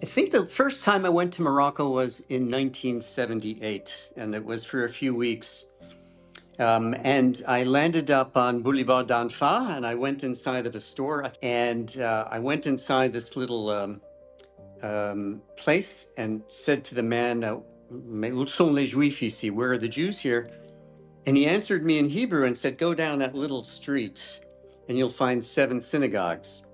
I think the first time I went to Morocco was in 1978, and it was for a few weeks. And I landed up on Boulevard d'Anfa, and I went inside of a store, and I went inside this little place and said to the man, "Mais où sont les Juifs ici? Where are the Jews here?" And he answered me in Hebrew and said, "Go down that little street, and you'll find 7 synagogues."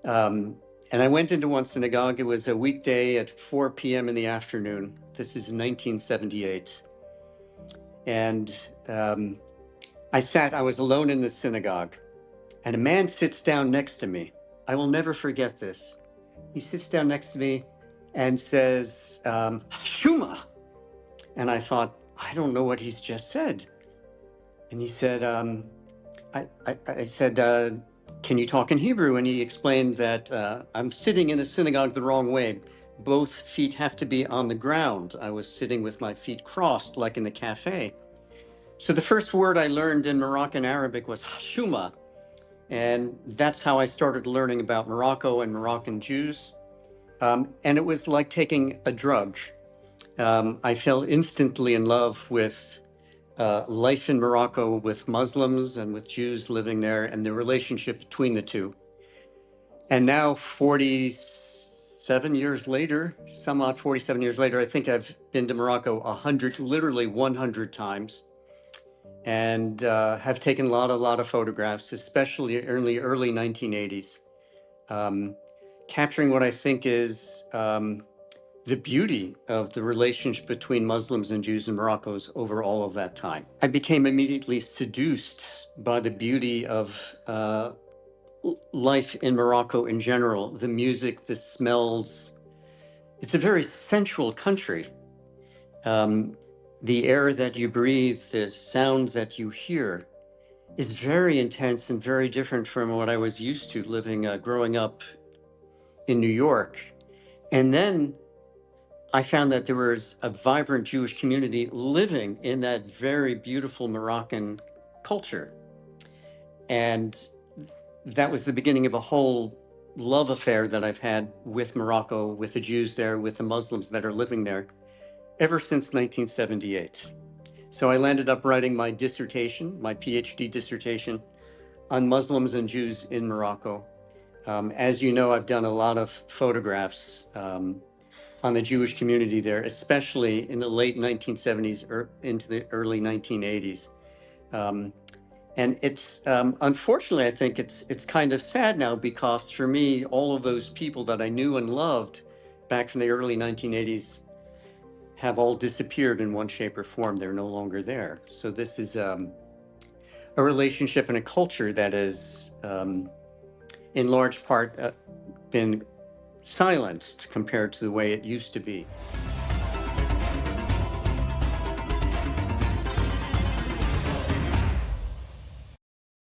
Um, and I went into one synagogue. It was a weekday at 4 p.m. in the afternoon. This is 1978. And I was alone in the synagogue, and a man sits down next to me. I will never forget this. He sits down next to me and says, Shuma. And I thought, I don't know what he's just said. And he said, I said, can you talk in Hebrew? And he explained that I'm sitting in a synagogue the wrong way. Both feet have to be on the ground. I was sitting with my feet crossed, like in the cafe. So the first word I learned in Moroccan Arabic was hashuma. And that's how I started learning about Morocco and Moroccan Jews. And it was like taking a drug. I fell instantly in love with life in Morocco, with Muslims and with Jews living there, and the relationship between the two. And now, 47 years later, some odd 47 years later, I think I've been to Morocco 100, literally 100 times, and have taken a lot of photographs, especially in the early 1980s, capturing what I think is the beauty of the relationship between Muslims and Jews in Morocco's over all of that time. I became immediately seduced by the beauty of life in Morocco in general, the music, the smells. It's a very sensual country. The air that you breathe, the sound that you hear is very intense and very different from what I was used to living, growing up in New York. And then I found that there was a vibrant Jewish community living in that very beautiful Moroccan culture. And that was the beginning of a whole love affair that I've had with Morocco, with the Jews there, with the Muslims that are living there, ever since 1978. So I landed up writing my dissertation, my PhD dissertation, on Muslims and Jews in Morocco. As you know, I've done a lot of photographs on the Jewish community there, especially in the late 1970s or into the early 1980s. And it's unfortunately, I think it's kind of sad now, because for me, all of those people that I knew and loved back from the early 1980s have all disappeared in one shape or form. They're no longer there. So this is a relationship and a culture that is, in large part, been silenced compared to the way it used to be.